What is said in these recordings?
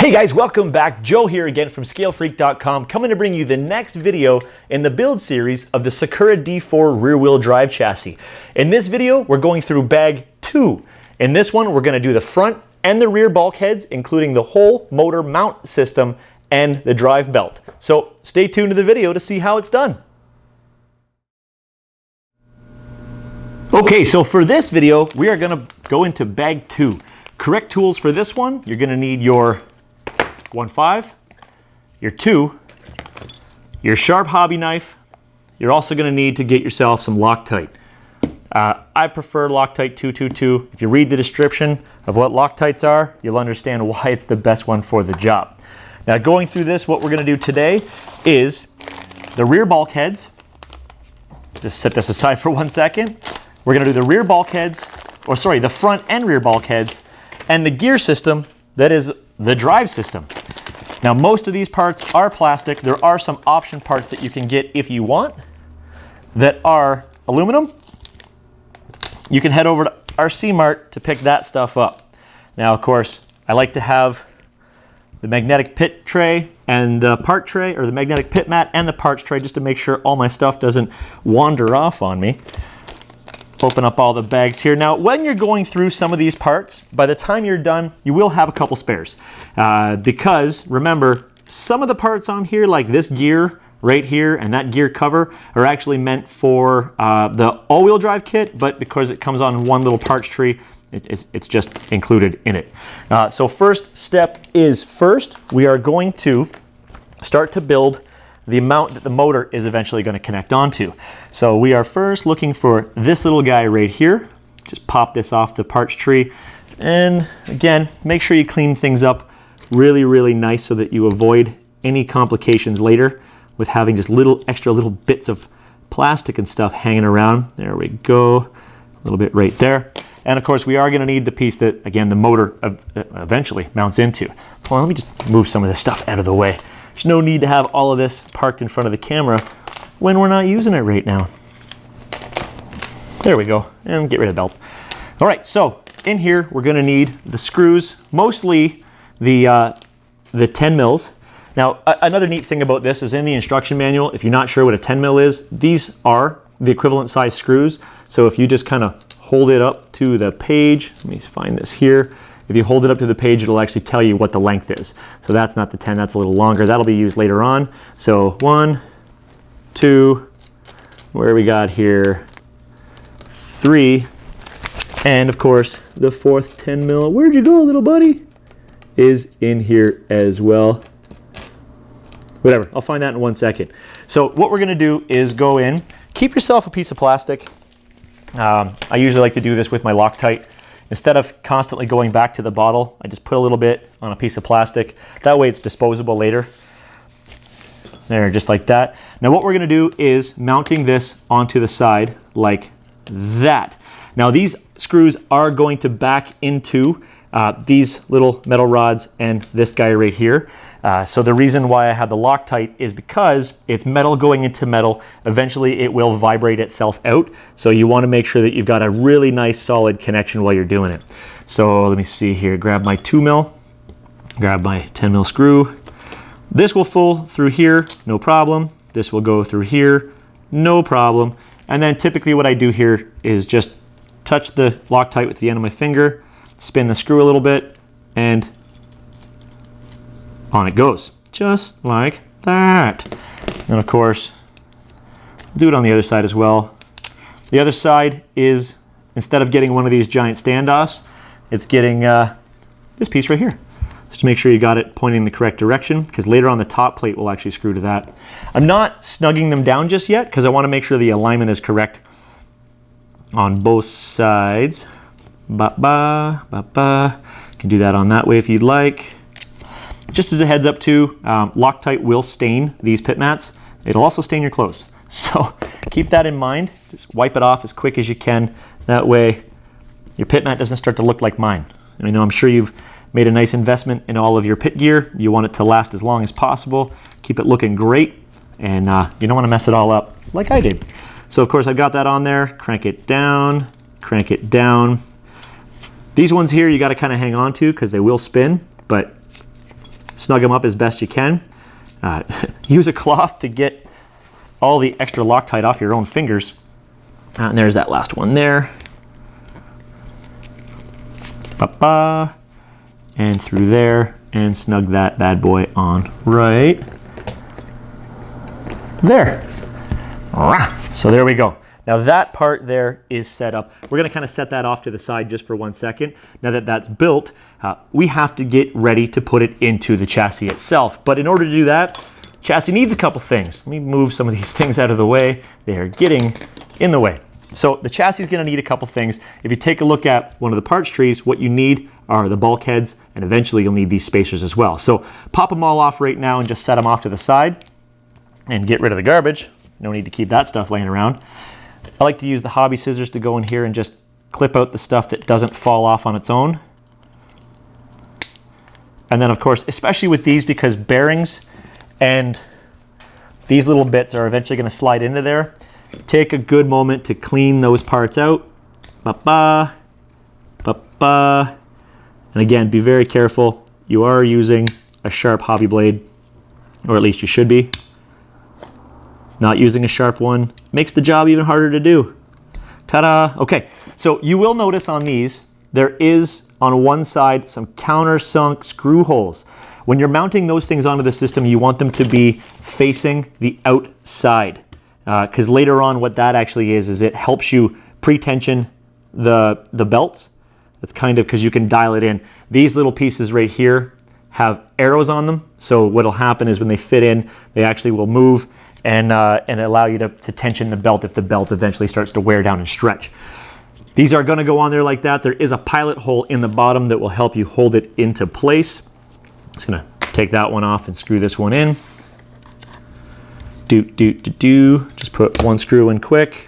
Hey guys, welcome back. Joe here again from ScaleFreak.com, coming to bring you the next video in the build series of the Sakura D4 rear-wheel drive chassis. In this video, we're going through bag 2. In this one, we're going to do the front and the rear bulkheads, including the whole motor mount system and the drive belt. So stay tuned to the video to see how it's done. Okay, so for this video, we are going to go into bag 2. Correct tools for this one, you're going to need your 1.5, your 2, your sharp hobby knife. You're also going to need to get yourself some Loctite. I prefer Loctite 222. If you read the description of what Loctites are, you'll understand why it's the best one for the job. Now going through this, what we're going to do today is the rear bulkheads. Just set this aside for 1 second. We're going to do the rear bulkheads, or sorry, the front and rear bulkheads, and the gear system that is the drive system. Now most of these parts are plastic. There are some option parts that you can get if you want that are aluminum. You can head over to RC Mart to pick that stuff up. Now of course I like to have the magnetic pit tray and the part tray, or the magnetic pit mat and the parts tray, just to make sure all my stuff doesn't wander off on me. Open up all the bags here. Now, when you're going through some of these parts, by the time you're done, you will have a couple spares. Because remember, some of the parts on here, like this gear right here and that gear cover, are actually meant for the all-wheel drive kit, but because it comes on one little parts tree, it's just included in it. So first step is we are going to start to build the mount that the motor is eventually going to connect onto. So we are first looking for this little guy right here. Just pop this off the parts tree. And again, make sure you clean things up really nice so that you avoid any complications later with having just extra little bits of plastic and stuff hanging around. There we go. A little bit right there. And of course, we are going to need the piece that, again, the motor eventually mounts into. Hold on, let me just move some of this stuff out of the way. There's no need to have all of this parked in front of the camera when we're not using it right now. There we go, and get rid of the belt. All right, so in here, we're gonna need the screws, mostly the 10 mils. Now, another neat thing about this is in the instruction manual, if you're not sure what a 10 mil is, these are the equivalent size screws. So if you just kind of hold it up to the page, let me find this here. If you hold it up to the page, it'll actually tell you what the length is. So that's not the 10, that's a little longer. That'll be used later on. So 1, 2, where we got here, 3, and of course, the fourth 10 mil, where'd you go, little buddy? Is in here as well. Whatever, I'll find that in 1 second. So what we're gonna do is go in, keep yourself a piece of plastic. I usually like to do this with my Loctite. Instead of constantly going back to the bottle, I just put a little bit on a piece of plastic. That way it's disposable later. There, just like that. Now what we're gonna do is mounting this onto the side like that. Now these screws are going to back into these little metal rods and this guy right here. So the reason why I have the Loctite is because it's metal going into metal. Eventually it will vibrate itself out. So you want to make sure that you've got a really nice solid connection while you're doing it. So let me see here, grab my 2 mil, grab my 10 mil screw. This will fall through here, no problem. This will go through here, no problem. And then typically what I do here is just touch the Loctite with the end of my finger, spin the screw a little bit, and on it goes, just like that. And of course, do it on the other side as well. The other side is, instead of getting one of these giant standoffs, it's getting this piece right here. Just to make sure you got it pointing in the correct direction, because later on the top plate will actually screw to that. I'm not snugging them down just yet, because I want to make sure the alignment is correct on both sides. Ba-ba, ba-ba. You can do that on that way if you'd like. Just as a heads up too, Loctite will stain these pit mats. It'll also stain your clothes. So keep that in mind. Just wipe it off as quick as you can. That way your pit mat doesn't start to look like mine. And I know I'm sure you've made a nice investment in all of your pit gear. You want it to last as long as possible. Keep it looking great. And you don't want to mess it all up like I did. So of course I've got that on there. Crank it down, crank it down. These ones here you got to kind of hang on to because they will spin, but snug them up as best you can. Use a cloth to get all the extra Loctite off your own fingers. And there's that last one there. Ba-ba. And through there, and snug that bad boy on right there. So there we go. Now that part there is set up. We're gonna kind of set that off to the side just for 1 second. Now that that's built, we have to get ready to put it into the chassis itself. But in order to do that, chassis needs a couple things. Let me move some of these things out of the way. They are getting in the way. So the chassis is gonna need a couple things. If you take a look at one of the parts trees, what you need are the bulkheads, and eventually you'll need these spacers as well. So pop them all off right now and just set them off to the side and get rid of the garbage. No need to keep that stuff laying around. I like to use the hobby scissors to go in here and just clip out the stuff that doesn't fall off on its own. And then of course, especially with these, because bearings and these little bits are eventually gonna slide into there, take a good moment to clean those parts out. Ba-ba, ba-ba. And again, be very careful. You are using a sharp hobby blade, or at least you should be. Not using a sharp one makes the job even harder to do. Ta-da! Okay, so you will notice on these, there is on one side some countersunk screw holes. When you're mounting those things onto the system, you want them to be facing the outside. Because later on what that actually is it helps you pre-tension the belts. That's kind of because you can dial it in. These little pieces right here have arrows on them. So what'll happen is when they fit in, they actually will move and allow you to tension the belt if the belt eventually starts to wear down and stretch. These are gonna go on there like that. There is a pilot hole in the bottom that will help you hold it into place. Just gonna take that one off and screw this one in. Just put one screw in quick,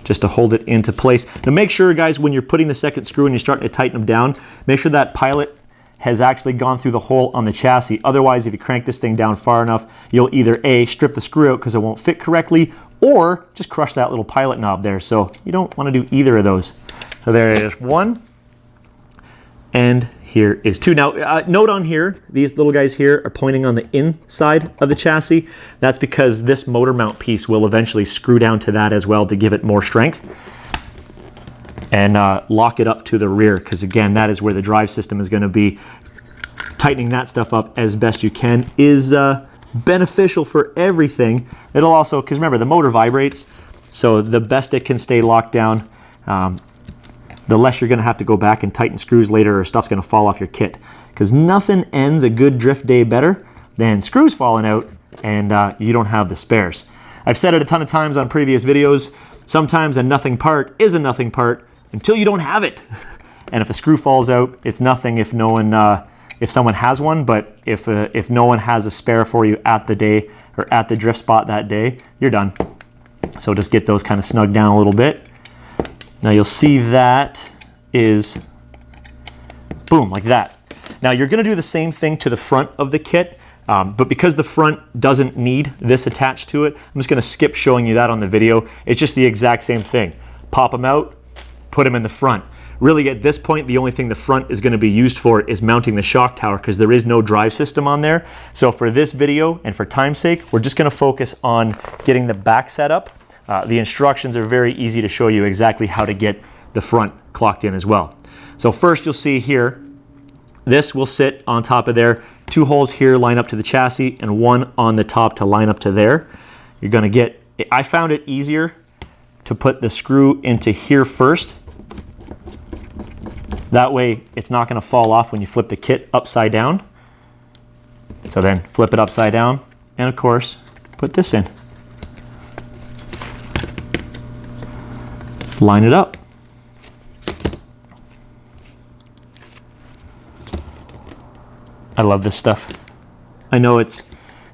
just to hold it into place. Now make sure, guys, when you're putting the second screw and you're starting to tighten them down, make sure that pilot has actually gone through the hole on the chassis. Otherwise, if you crank this thing down far enough, you'll either A, strip the screw out because it won't fit correctly, or just crush that little pilot knob there. So you don't want to do either of those. So there is one, and here is two. Now, note on here, these little guys here are pointing on the inside of the chassis. That's because this motor mount piece will eventually screw down to that as well to give it more strength. And lock it up to the rear, because again, that is where the drive system is going to be. Tightening that stuff up as best you can is beneficial for everything. It'll also, because remember, the motor vibrates, so the best it can stay locked down, the less you're going to have to go back and tighten screws later, or stuff's going to fall off your kit. Because nothing ends a good drift day better than screws falling out and you don't have the spares. I've said it a ton of times on previous videos. Sometimes a nothing part is a nothing part until you don't have it. And if a screw falls out, it's nothing if no one, if someone has one. But if no one has a spare for you at the day or at the drift spot that day, you're done. So just get those kind of snugged down a little bit. Now you'll see that is boom, like that. Now you're gonna do the same thing to the front of the kit, but because the front doesn't need this attached to it, I'm just gonna skip showing you that on the video. It's just the exact same thing. Pop them out, put them in the front. Really at this point, the only thing the front is gonna be used for is mounting the shock tower, because there is no drive system on there. So for this video and for time's sake, we're just gonna focus on getting the back set up. The instructions are very easy to show you exactly how to get the front clocked in as well. So first you'll see here, this will sit on top of there. Two holes here line up to the chassis and one on the top to line up to there. You're gonna get, I found it easier to put the screw into here first. That way it's not gonna fall off when you flip the kit upside down. So then flip it upside down and of course, put this in. Line it up. I love this stuff. I know it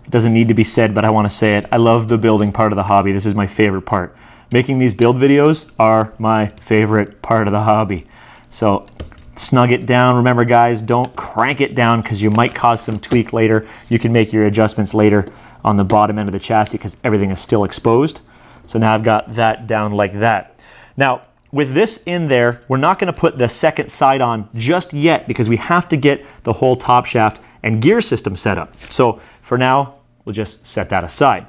doesn't need to be said, but I want to say it. I love the building part of the hobby. This is my favorite part. Making these build videos are my favorite part of the hobby. So snug it down. Remember guys, don't crank it down because you might cause some tweak later. You can make your adjustments later on the bottom end of the chassis because everything is still exposed. So now I've got that down like that. Now, with this in there, we're not going to put the second side on just yet because we have to get the whole top shaft and gear system set up. So for now, we'll just set that aside.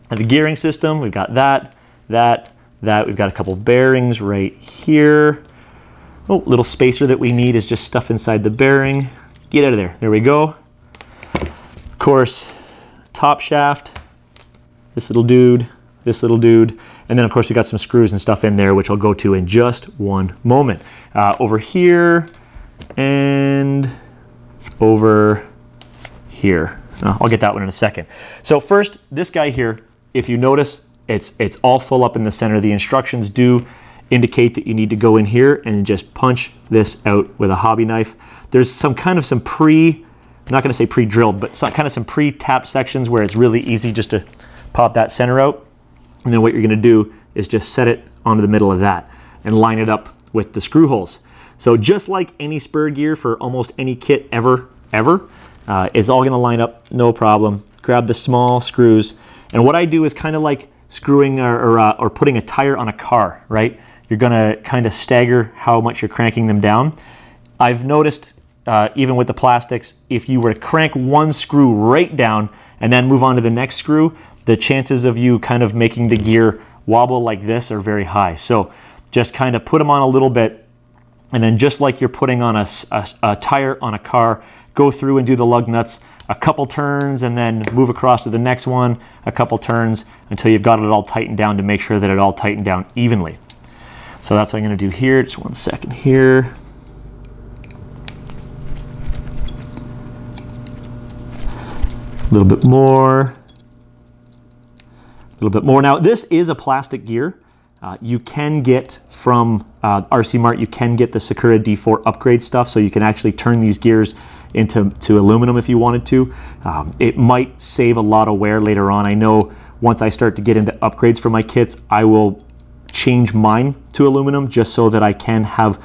And the gearing system, we've got that. We've got a couple bearings right here. Oh, little spacer that we need is just stuff inside the bearing. Get out of there. There we go. Of course, top shaft, this little dude, and then of course we got some screws and stuff in there, which I'll go to in just one moment. Over here and over here. I'll get that one in a second. So first, this guy here, if you notice, it's all full up in the center. The instructions do indicate that you need to go in here and just punch this out with a hobby knife. There's some I'm not going to say pre-drilled, but some pre-tapped sections where it's really easy just to pop that center out. And then what you're going to do is just set it onto the middle of that and line it up with the screw holes. So just like any spur gear for almost any kit ever, it's all going to line up, no problem. Grab the small screws. And what I do is kind of like screwing or putting a tire on a car, right? You're going to kind of stagger how much you're cranking them down. I've noticed even with the plastics, if you were to crank one screw right down and then move on to the next screw, the chances of you kind of making the gear wobble like this are very high. So just kind of put them on a little bit, and then just like you're putting on a tire on a car, go through and do the lug nuts a couple turns and then move across to the next one, a couple turns until you've got it all tightened down to make sure that it all tightened down evenly. So that's what I'm going to do here. Just one second here. A little bit more. Now, this is a plastic gear. You can get from RC Mart, you can get the Sakura D4 upgrade stuff, so you can actually turn these gears into aluminum if you wanted to. It might save a lot of wear later on. I know once I start to get into upgrades for my kits, I will change mine to aluminum just so that I can have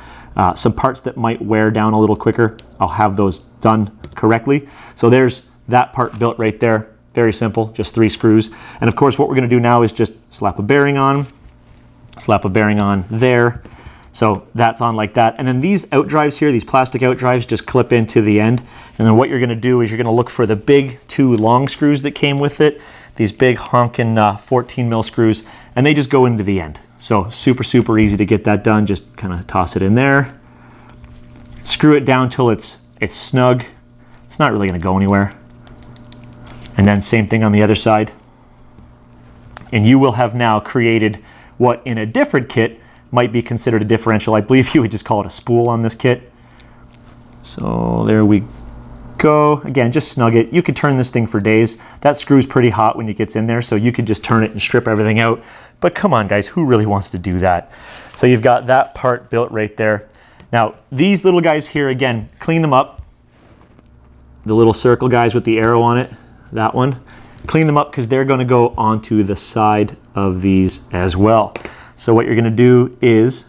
some parts that might wear down a little quicker. I'll have those done correctly. So there's that part built right there. Very simple, just 3 screws. And of course, what we're going to do now is just slap a bearing on there. So that's on like that. And then these out drives here, these plastic out drives, just clip into the end. And then what you're going to do is you're going to look for the big 2 long screws that came with it, these big honking 14 mil screws, and they just go into the end. So super easy to get that done. Just kind of toss it in there, screw it down till it's snug. It's not really going to go anywhere. And then same thing on the other side. And you will have now created what in a different kit might be considered a differential. I believe you would just call it a spool on this kit. So there we go. Again, just snug it. You could turn this thing for days. That screw's pretty hot when it gets in there, so you could just turn it and strip everything out. But come on, guys, who really wants to do that? So you've got that part built right there. Now, these little guys here, again, clean them up. The little circle guys with the arrow on it. That one, clean them up because they're going to go onto the side of these as well. So what you're going to do is,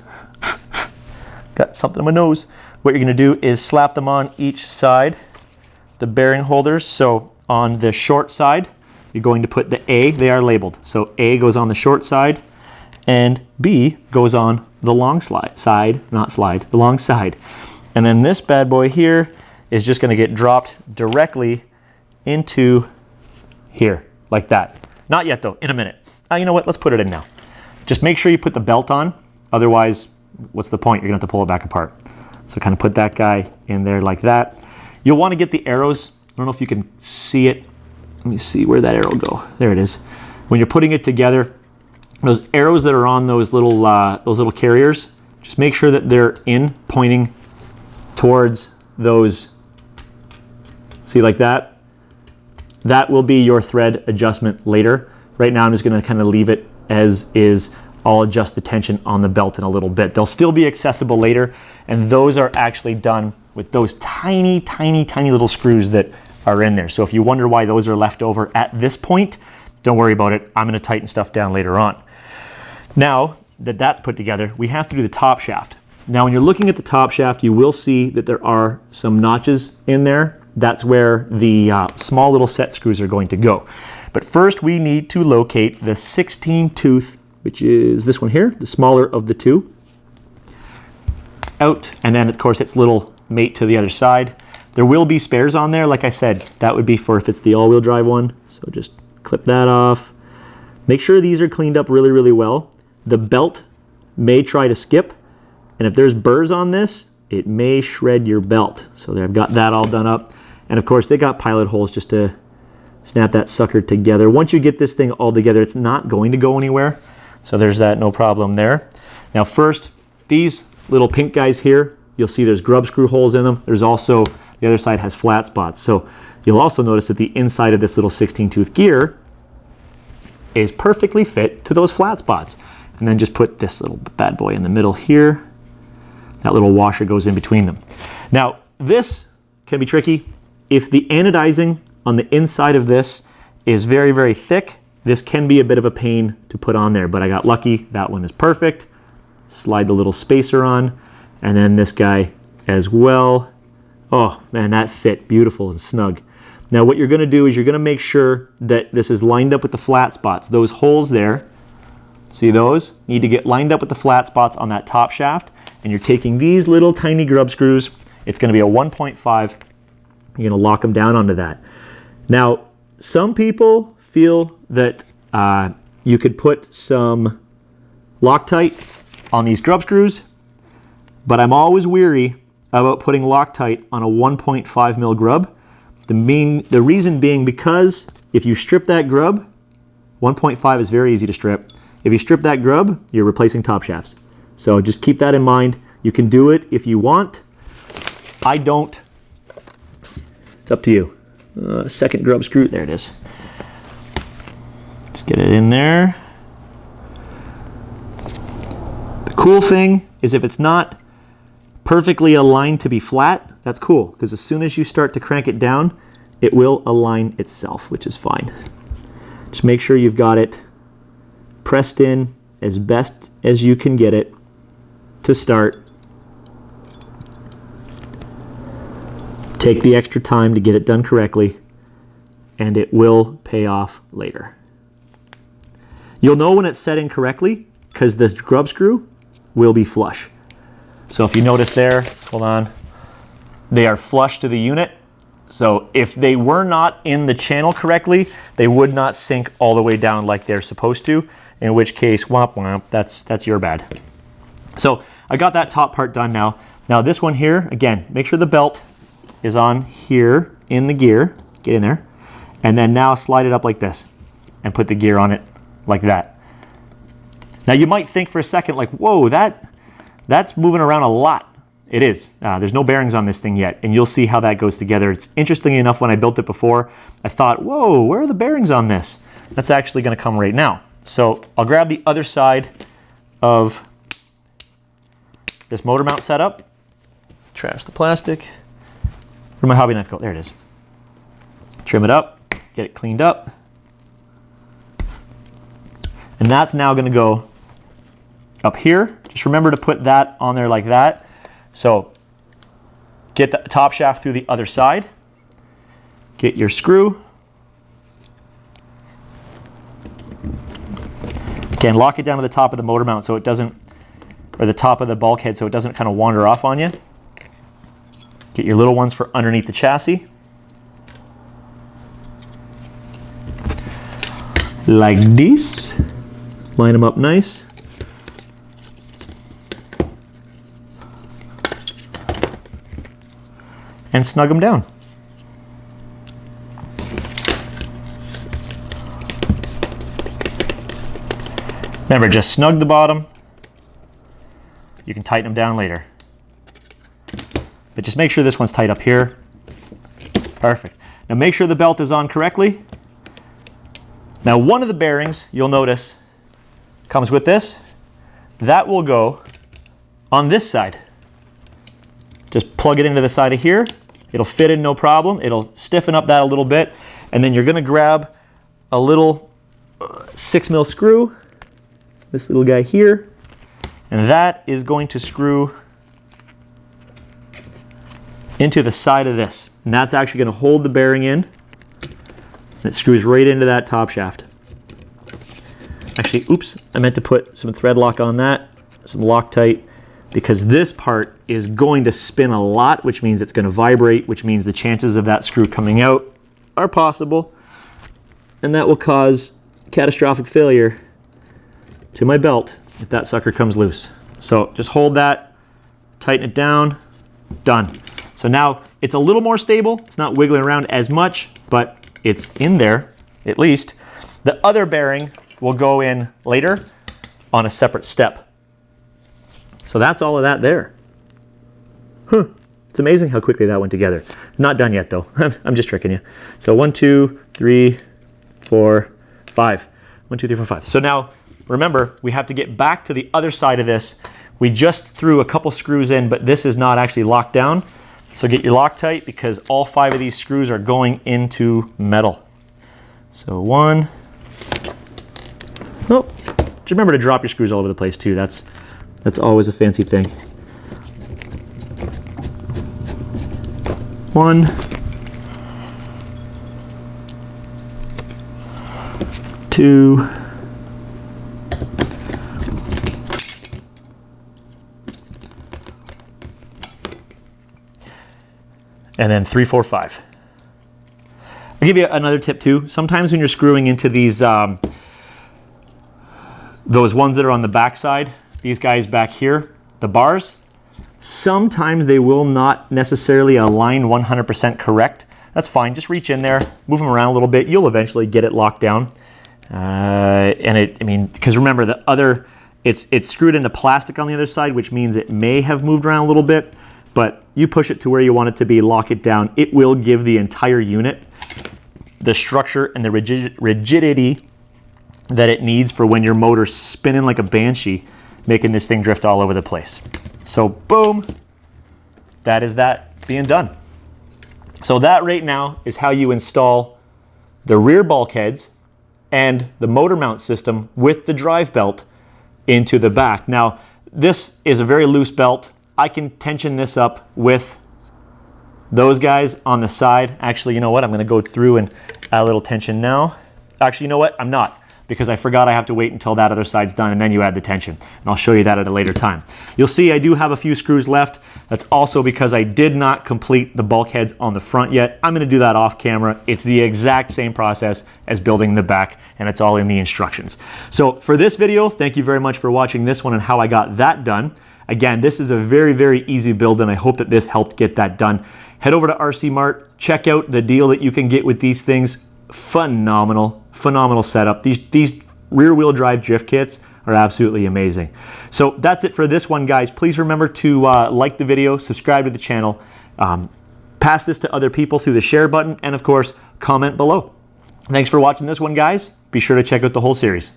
got something on my nose. What you're going to do is slap them on each side, the bearing holders. So on the short side, you're going to put the A, they are labeled. So A goes on the short side and B goes on the long side, the long side. And then this bad boy here is just going to get dropped directly into here, like that. Not yet though, in a minute. You know what, let's put it in now. Just make sure you put the belt on, otherwise, what's the point? You're gonna have to pull it back apart. So kind of put that guy in there like that. You'll wanna get the arrows. I don't know if you can see it. Let me see where that arrow go. There it is. When you're putting it together, those arrows that are on those little carriers, just make sure that they're pointing towards those. See, like that? That will be your thread adjustment later. Right now I'm just going to kind of leave it as is. I'll adjust the tension on the belt in a little bit. They'll still be accessible later, and those are actually done with those tiny little screws that are in there. So if you wonder why those are left over at this point, don't worry about it. I'm going to tighten stuff down later on. Now that that's put together, we have to do the top shaft. Now when you're looking at the top shaft, you will see that there are some notches in there. That's where the small little set screws are going to go. But first we need to locate the 16 tooth, which is this one here, the smaller of the 2. out, and then of course its little mate to the other side. There will be spares on there, like I said, that would be for if it's the all-wheel drive one. So just clip that off. Make sure these are cleaned up really, really well. The belt may try to skip, and if there's burrs on this, it may shred your belt. So there, I've got that all done up. And of course, they got pilot holes just to snap that sucker together. Once you get this thing all together, it's not going to go anywhere. So there's that, no problem there. Now first, these little pink guys here, you'll see there's grub screw holes in them. There's also, the other side has flat spots. So you'll also notice that the inside of this little 16-tooth gear is perfectly fit to those flat spots. And then just put this little bad boy in the middle here. That little washer goes in between them. Now, this can be tricky. If the anodizing on the inside of this is very, very thick, this can be a bit of a pain to put on there, but I got lucky. That one is perfect. Slide the little spacer on, and then this guy as well. Oh man, that fit beautiful and snug. Now what you're gonna do is you're gonna make sure that this is lined up with the flat spots. Those holes there, see those? Need to get lined up with the flat spots on that top shaft, and you're taking these little tiny grub screws. It's gonna be a 1.5. You're gonna lock them down onto that. Now, some people feel that you could put some Loctite on these grub screws, but I'm always weary about putting Loctite on a 1.5 mil grub. The reason being because if you strip that grub, 1.5 is very easy to strip. If you strip that grub, you're replacing top shafts. So just keep that in mind. You can do it if you want. I don't. It's up to you. Second grub screw, there it is. Just get it in there. The cool thing is if it's not perfectly aligned to be flat, that's cool, because as soon as you start to crank it down, it will align itself, which is fine. Just make sure you've got it pressed in as best as you can get it to start. Take the extra time to get it done correctly, and it will pay off later. You'll know when it's set in correctly because the grub screw will be flush. So if you notice there, hold on, they are flush to the unit. So if they were not in the channel correctly, they would not sink all the way down like they're supposed to, in which case, womp womp, that's your bad. So I got that top part done now. Now this one here, again, make sure the belt is on here in the gear, get in there, and then now slide it up like this and put the gear on it like that. Now you might think for a second like, whoa, that's moving around a lot. It is. There's no bearings on this thing yet, and you'll see how that goes together. It's interesting enough, when I built it before, I thought, whoa, where are the bearings on this? That's actually going to come right now. So I'll grab the other side of this motor mount setup, trash the plastic. Where'd my hobby knife go? There it is. Trim it up, get it cleaned up. And that's now going to go up here. Just remember to put that on there like that. So get the top shaft through the other side. Get your screw. Again, lock it down to the top of the motor mount so it doesn't, or the top of the bulkhead so it doesn't kind of wander off on you. Get your little ones for underneath the chassis. Like this. Line them up nice. And snug them down. Remember, just snug the bottom. You can tighten them down later. But just make sure this one's tight up here. Perfect. Now make sure the belt is on correctly. Now one of the bearings, you'll notice, comes with this. That will go on this side. Just plug it into the side of here. It'll fit in no problem. It'll stiffen up that a little bit. And then you're gonna grab a little 6 mil screw, this little guy here, and that is going to screw into the side of this. And that's actually gonna hold the bearing in. And it screws right into that top shaft. Actually, oops, I meant to put some thread lock on that, some Loctite. because this part is going to spin a lot, which means it's going to vibrate, which means the chances of that screw coming out are possible, and that will cause catastrophic failure to my belt if that sucker comes loose. So just hold that, tighten it down, done. So now it's a little more stable. It's not wiggling around as much, but it's in there at least. The other bearing will go in later on a separate step. So that's all of that there. Huh. It's amazing how quickly that went together. Not done yet though. I'm just tricking you. So 1, 2, 3, 4, 5. 1, 2, 3, 4, 5. So now remember, we have to get back to the other side of this. We just threw a couple screws in, but this is not actually locked down. So get your Loctite, because all 5 of these screws are going into metal. So 1. Oh, just remember to drop your screws all over the place too. That's always a fancy thing. 1. 2. And then 3, 4, 5. I'll give you another tip too. Sometimes when you're screwing into these, those ones that are on the back side, these guys back here, the bars, sometimes they will not necessarily align 100% correct. That's fine. Just reach in there, move them around a little bit. You'll eventually get it locked down. Because remember, the other, it's screwed into plastic on the other side, which means it may have moved around a little bit. But you push it to where you want it to be, lock it down. It will give the entire unit the structure and the rigidity that it needs for when your motor's spinning like a banshee, making this thing drift all over the place. So boom, that is that being done. So that right now is how you install the rear bulkheads and the motor mount system with the drive belt into the back. Now, this is a very loose belt. I can tension this up with those guys on the side. Actually, you know what? I'm going to go through and add a little tension now. Actually, you know what? I'm not, because I forgot I have to wait until that other side's done and then you add the tension. And I'll show you that at a later time. You'll see I do have a few screws left. That's also because I did not complete the bulkheads on the front yet. I'm going to do that off camera. It's the exact same process as building the back, and it's all in the instructions. So for this video, thank you very much for watching this one and how I got that done. Again, this is a very, very easy build, and I hope that this helped get that done. Head over to RC Mart, check out the deal that you can get with these things. Phenomenal, phenomenal setup. These rear-wheel drive drift kits are absolutely amazing. So that's it for this one, guys. Please remember to like the video, subscribe to the channel, pass this to other people through the share button, and of course, comment below. Thanks for watching this one, guys. Be sure to check out the whole series.